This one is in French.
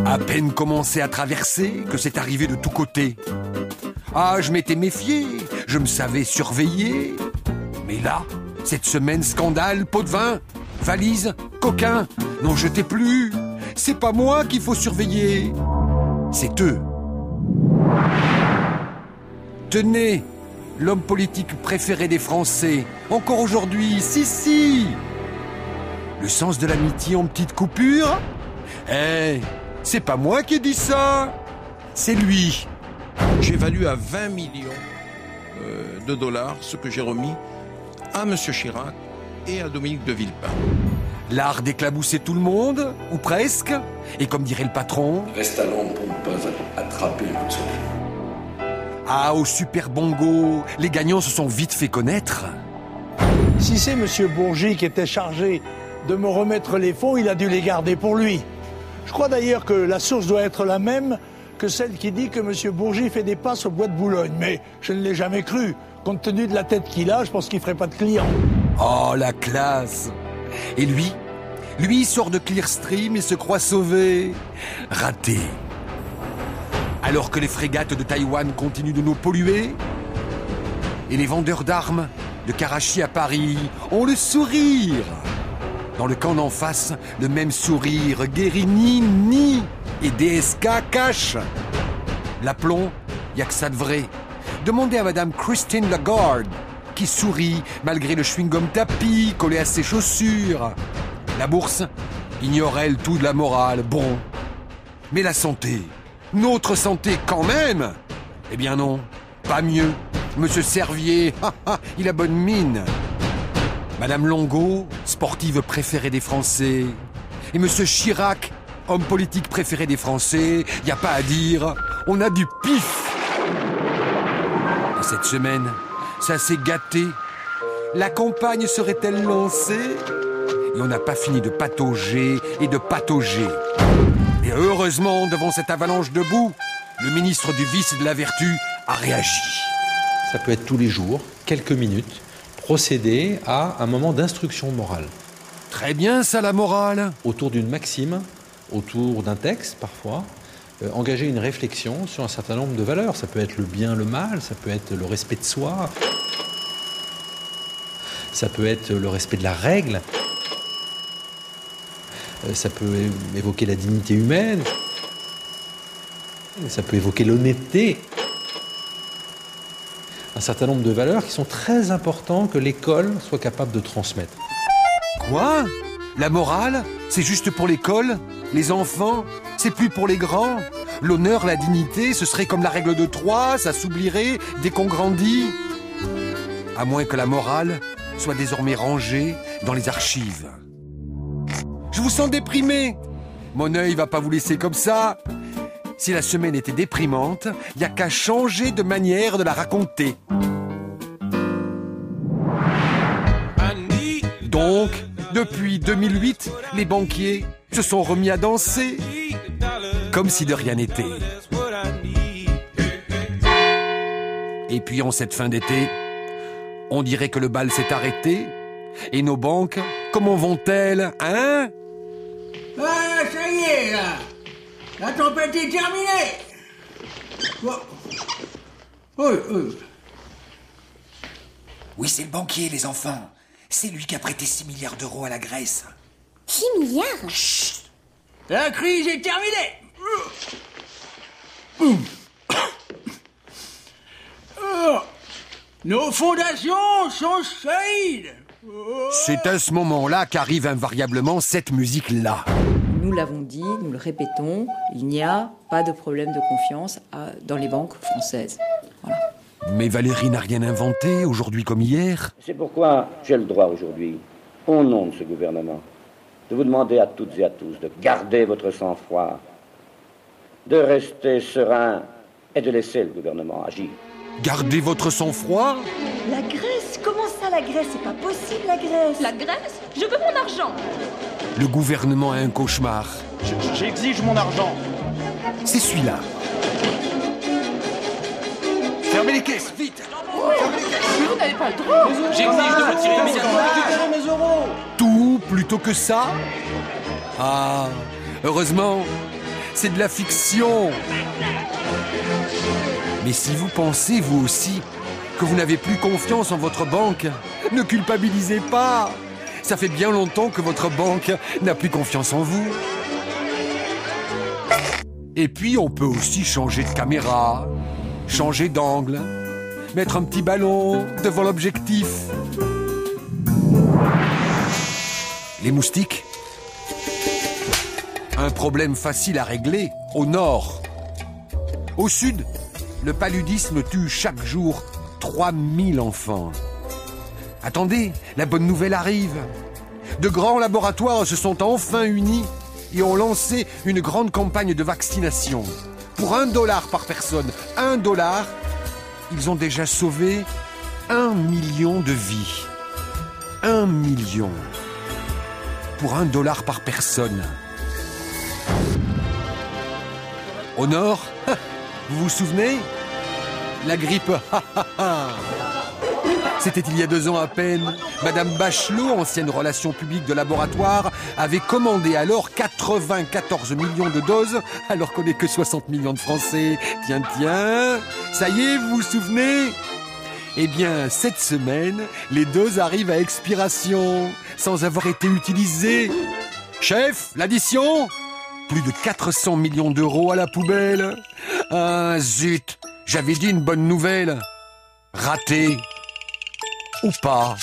À peine commencé à traverser que c'est arrivé de tous côtés. Ah, je m'étais méfié, je me savais surveiller. Mais là, cette semaine, scandale, pot de vin, valise, coquin. N'en jetez plus. C'est pas moi qu'il faut surveiller. C'est eux. Tenez, l'homme politique préféré des Français. Encore aujourd'hui, si. Le sens de l'amitié en petite coupure. C'est pas moi qui ai dit ça. C'est lui. J'évalue à 20 millions de dollars ce que j'ai remis à M. Chirac et à Dominique de Villepin. L'art d'éclabousser tout le monde, ou presque. Et comme dirait le patron... Reste à l'ombre pour ne pas attraper le coup de soleil. Ah, au Super Bongo, les gagnants se sont vite fait connaître. Si c'est M. Bourgi qui était chargé de me remettre les fonds, il a dû les garder pour lui. Je crois d'ailleurs que la source doit être la même que celle qui dit que M. Bourgi fait des passes au bois de Boulogne. Mais je ne l'ai jamais cru. Compte tenu de la tête qu'il a, je pense qu'il ne ferait pas de clients. Oh, la classe. Et lui, il sort de Clearstream et se croit sauvé. Raté. Alors que les frégates de Taïwan continuent de nous polluer, et les vendeurs d'armes de Karachi à Paris ont le sourire. Dans le camp d'en face, le même sourire, Guérini, et DSK cache. L'aplomb, y a que ça de vrai. Demandez à Madame Christine Lagarde, qui sourit malgré le chewing-gum tapis collé à ses chaussures. La bourse ignore elle tout de la morale, bon. Mais la santé, notre santé quand même. Eh bien non, pas mieux. Monsieur Servier, il a bonne mine. Madame Longo, sportive préférée des Français. Et Monsieur Chirac, homme politique préféré des Français, y a pas à dire, on a du pif. Et cette semaine, ça s'est gâté. La campagne serait-elle lancée? Et on n'a pas fini de patauger et de patauger. Et heureusement, devant cette avalanche de boue, le ministre du Vice et de la Vertu a réagi. Ça peut être tous les jours, quelques minutes, procéder à un moment d'instruction morale. Très bien ça, la morale. Autour d'une maxime, autour d'un texte parfois, engager une réflexion sur un certain nombre de valeurs. Ça peut être le bien, le mal, ça peut être le respect de soi, ça peut être le respect de la règle, ça peut évoquer la dignité humaine, ça peut évoquer l'honnêteté. Un certain nombre de valeurs qui sont très importantes que l'école soit capable de transmettre. Quoi? La morale, c'est juste pour l'école? Les enfants, c'est plus pour les grands? L'honneur, la dignité, ce serait comme la règle de 3, ça s'oublierait dès qu'on grandit? À moins que la morale soit désormais rangée dans les archives. Je vous sens déprimé. Mon œil va pas vous laisser comme ça. Si la semaine était déprimante, il n'y a qu'à changer de manière de la raconter. Donc, depuis 2008, les banquiers se sont remis à danser, comme si de rien n'était. Et puis en cette fin d'été, on dirait que le bal s'est arrêté, et nos banques, comment vont-elles, hein? Ah, ça y est, là. La tempête est terminée. Oui. Oui, c'est le banquier, les enfants. C'est lui qui a prêté 6 milliards d'euros à la Grèce. 6 milliards? Chut! La crise est terminée. Nos fondations sont solides. C'est à ce moment-là qu'arrive invariablement cette musique-là. Nous l'avons dit, nous le répétons, il n'y a pas de problème de confiance dans les banques françaises. Voilà. Mais Valérie n'a rien inventé, aujourd'hui comme hier. C'est pourquoi j'ai le droit aujourd'hui, au nom de ce gouvernement, de vous demander à toutes et à tous de garder votre sang-froid, de rester serein et de laisser le gouvernement agir. Gardez votre sang-froid? La Grèce? Comment ça, la Grèce? C'est pas possible, la Grèce. La Grèce? Je veux mon argent. Le gouvernement a un cauchemar. J'exige mon argent. C'est celui-là. Fermez les caisses, vite. Fermez les caisses. Mais vous n'avez pas le droit. J'exige de retirer immédiatement mes euros. Tout bateau que ça? Ah, heureusement, c'est de la fiction. Mais si vous pensez, vous aussi, que vous n'avez plus confiance en votre banque, ne culpabilisez pas. Ça fait bien longtemps que votre banque n'a plus confiance en vous. Et puis, on peut aussi changer de caméra, changer d'angle, mettre un petit ballon devant l'objectif. Les moustiques? Un problème facile à régler au nord. Au sud, le paludisme tue chaque jour 3000 enfants. Attendez, la bonne nouvelle arrive. De grands laboratoires se sont enfin unis et ont lancé une grande campagne de vaccination. Pour $1 par personne, $1, ils ont déjà sauvé 1 million de vies. 1 million. Pour $1 par personne. Au nord, vous vous souvenez? La grippe, c'était il y a 2 ans à peine. Madame Bachelot, ancienne relation publique de laboratoire, avait commandé alors 94 millions de doses, alors qu'on n'est que 60 millions de Français. Tiens, ça y est, vous vous souvenez? Eh bien, cette semaine, les doses arrivent à expiration, sans avoir été utilisées. Chef, l'addition? Plus de 400 millions d'euros à la poubelle. Ah, zut, j'avais dit une bonne nouvelle. Raté. Ou pas.